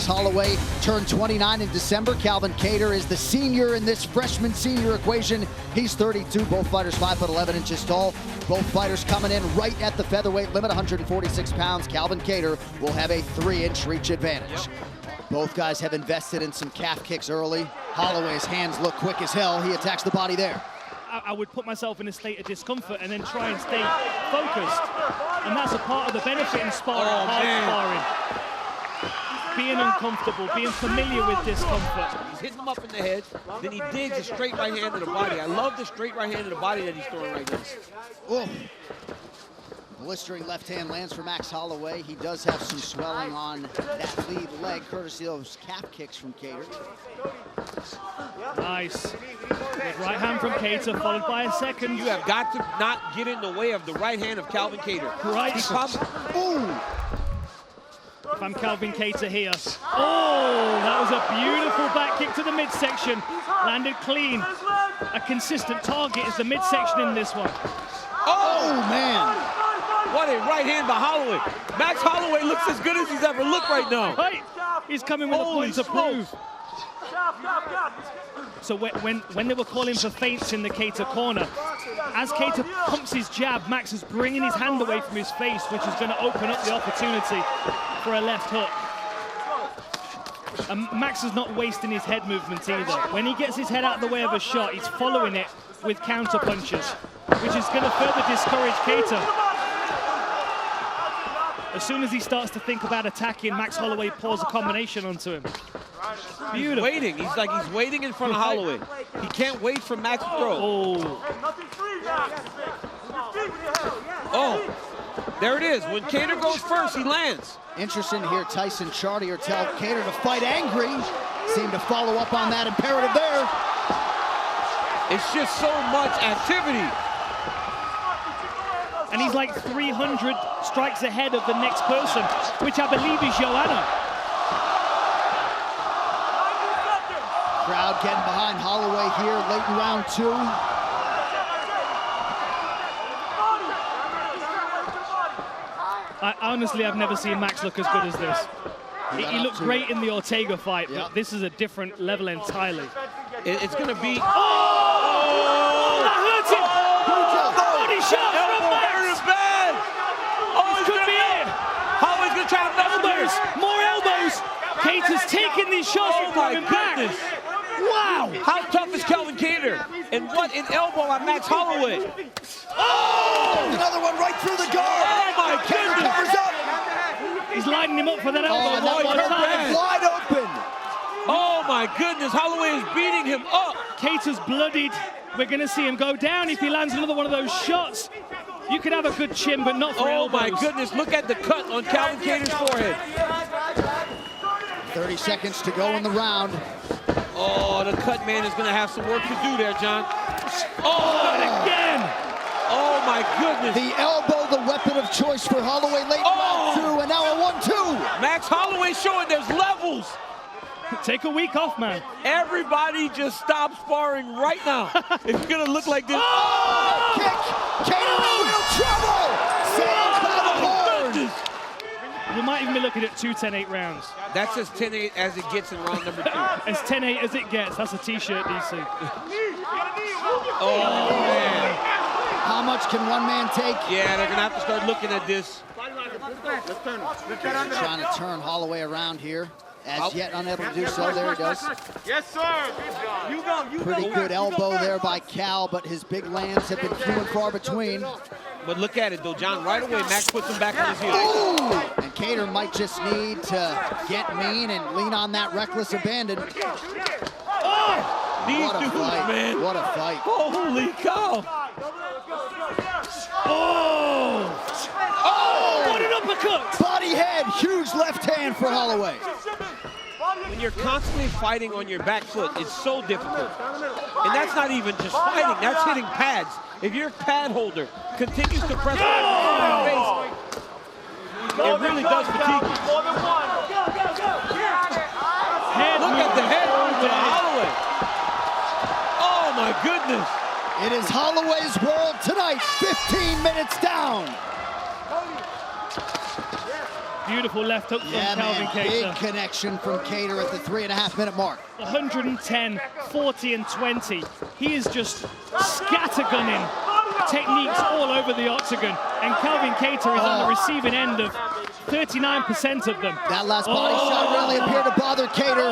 Max Holloway turned 29 in December. Calvin Kattar is the senior in this freshman-senior equation. He's 32, both fighters 5'11" inches tall. Both fighters coming in right at the featherweight limit, 146 pounds. Calvin Kattar will have a 3-inch reach advantage. Both guys have invested in some calf kicks early. Holloway's hands look quick as hell. He attacks the body there. I would put myself in a state of discomfort and then try and stay focused. And that's a part of the benefit in sparring, hard sparring. Being uncomfortable, being familiar with discomfort. He's hitting him up in the head, then he digs a straight right hand to the body. I love the straight right hand to the body that he's throwing right now. Oh. Blistering left hand lands for Max Holloway. He does have some swelling on that lead leg, courtesy of those calf kicks from Kattar. Nice. Good right hand from Kattar, followed by a second. You have got to not get in the way of the right hand of Calvin Kattar. Right. Ooh. If I'm Calvin Kattar here. Oh, that was a beautiful back kick to the midsection. Landed clean. A consistent target is the midsection in this one. Oh, man. What a right hand by Holloway. Max Holloway looks as good as he's ever looked right now. Right. He's coming with a point to prove. So when they were calling for feints in the Kattar corner, as Kattar pumps his jab, Max is bringing his hand away from his face, which is going to open up the opportunity for a left hook. And Max is not wasting his head movement either. When he gets his head out of the way of a shot, he's following it with counter punches, which is going to further discourage Kattar. As soon as he starts to think about attacking, Max Holloway pours a combination onto him. Beautiful. He's waiting. He's waiting in front of Holloway. He can't wait for Max to throw. Oh, there it is. When Kattar goes first, he lands. Interesting to hear Tyson Chartier tell Kattar to fight angry. Seemed to follow up on that imperative there. It's just so much activity. And he's like 300 strikes ahead of the next person, which I believe is Joanna. Crowd getting behind Holloway here late in round 2. Honestly, I've never seen Max look as good as this. He looked great in the Ortega fight, but this is a different level entirely. It's going to be... Oh, that hurts him! Body shot from Max! Bad. Oh, this could be it! Holloway's going to try to elbows! More elbows! Kattar's taking these shots and coming back! Wow! How tough is Calvin Kattar? And what an elbow on Max Holloway! Oh! Another one right through the guard! Oh my goodness! Covers up! He's lining him up for that elbow one more time. Wide open! Oh my goodness, Holloway is beating him up! Kattar's bloodied. We're going to see him go down if he lands another one of those shots. You could have a good chin, but not for elbows. Oh my goodness, look at the cut on Calvin Kattar's forehead. 30 seconds to go in the round. Oh, the cut man is going to have some work to do there, John. Oh, not again! Oh my goodness. The elbow, the weapon of choice for Holloway late in round 2, and now a 1-2. Max Holloway showing there's levels. Take a week off, man. Everybody just stop sparring right now. It's going to look like this. Oh! Kick! Kattar in real trouble! Saved by the horn! We might even be looking at 2 10-8 rounds. That's as 10-8 as it gets in round number 2. As 10-8 as it gets. That's a t-shirt, DC. Oh, man. How much can one man take? Yeah, they're going to have to start looking at this. Trying to turn Holloway around here. As yet unable to do so. There he goes. Yes, sir. You go. Pretty good elbow there by Cal, but his big lands have been few and far between. But look at it, though, John. Right away, Max puts him back on his heels. Ooh! And Kattar might just need to get mean and lean on that reckless abandon. Oh! These dudes, fight. man. What a fight. Holy cow. Oh! Oh! What an uppercut! Body head, huge left hand for Holloway. When you're constantly fighting on your back foot, it's so difficult. And that's not even just fighting, that's hitting pads. If your pad holder continues to press on your face, it really does fatigue you. Look at the head to Holloway. Oh my goodness. It is Holloway's world tonight, 15 minutes down. Beautiful left hook from Calvin man, Kattar. big connection from Kattar at the 3.5-minute mark. 110, 40, and 20. He is just scattergunning techniques all over the octagon, and Calvin Kattar is on the receiving end of 39% of them. That last body shot really appeared to bother Kattar.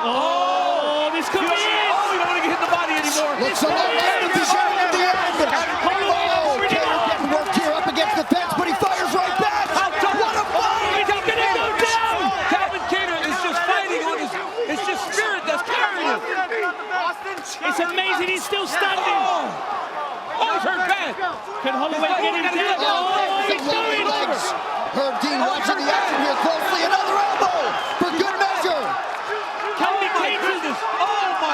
Oh, this could be it! Oh, you don't want to get hit the body anymore. Looks a lot like the position at the end. Oh, Kattar getting worked here up against the fence, but he fires right back. What a fight! He's gonna go down! Calvin Kattar is just fighting on his, it's just spirit that's carrying him. It's amazing he's still standing. Oh, he's hurt bad. Can Holloway get him down? Oh, he's going! Legs. Herb Dean watching the action here closely. Another elbow for good measure. Calvin Kattar,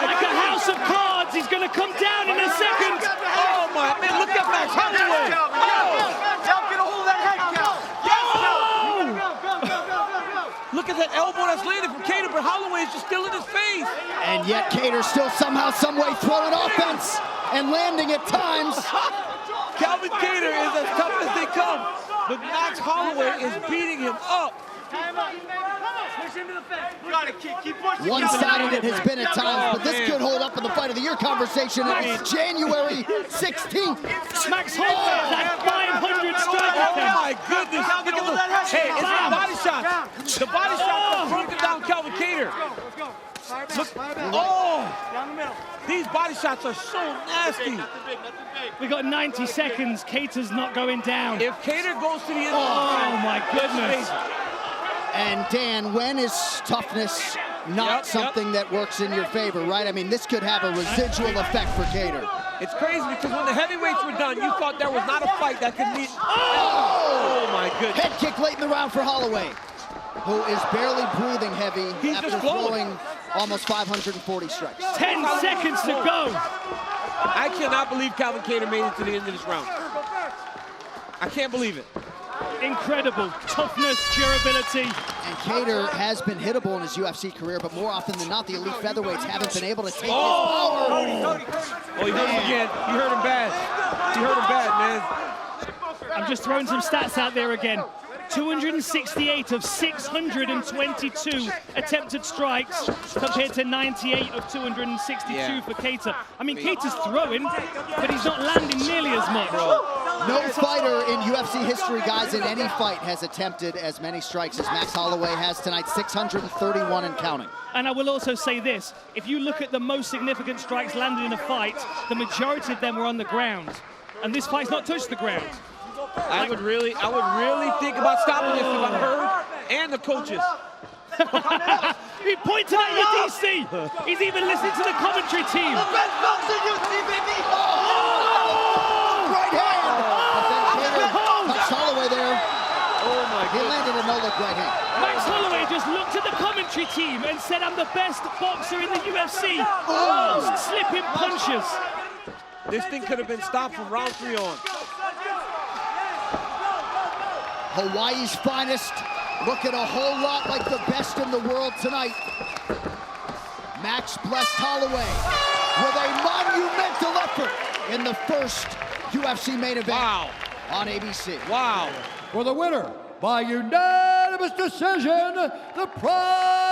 like a house of cards, he's gonna come down in a second. Oh my, man, look at Max Holloway. Look at that elbow that's landed from Kattar, but Holloway is just still in his face. And yet Kattar still somehow, someway throwing offense and landing at times. Calvin Kattar is as tough as they come, but Max Holloway is beating him up. One-sided it has been at times, but this could hold up in the Fight of the Year conversation. It's January 16th. Max Holloway has 500 strike Oh attempts. my goodness! Look at the, hey, it's the body shots. The body shots are broken down Calvin Kattar. Look, these body shots are so nasty. We got 90 seconds. Kattar's not going down. If Kattar goes to the end, Oh my goodness! And Dan, when is toughness not something that works in your favor, right? I mean, this could have a residual effect for Kattar. it's crazy because when the heavyweights were done, you thought there was not a fight that could meet. Oh my goodness! Head kick late in the round for Holloway, who is barely breathing heavy after throwing almost 540 strikes. 10 seconds to go. I cannot believe Calvin Kattar made it to the end of this round. I can't believe it. Incredible toughness, durability. And Kattar has been hittable in his UFC career, but more often than not, the elite featherweights haven't been able to take his power. Oh, he hurt him again. He hurt him bad. He hurt him bad, man. I'm just throwing some stats out there again. 268 of 622 attempted strikes compared to 98 of 262 for Kattar. I mean, Kattar's throwing, but he's not landing nearly as much. No fighter in UFC history, guys, in any fight has attempted as many strikes as Max Holloway has tonight, 631 and counting. And I will also say this, if you look at the most significant strikes landed in a fight, the majority of them were on the ground. And this fight's not touched the ground. I would really think about stopping this if I'm Herb and the coaches. He pointed at you, DC. He's even listening to the commentary team. Right hand! Touched Holloway there. Oh my He God. landed a no-look right hand. Max Holloway just looked at the commentary team and said, I'm the best boxer in the UFC. Slipping punches. This thing could have been stopped from round 3 on. Hawaii's finest, looking a whole lot like the best in the world tonight. Max blessed Holloway with a monumental effort in the first UFC main event on ABC. Wow. For the winner, by unanimous decision, the prize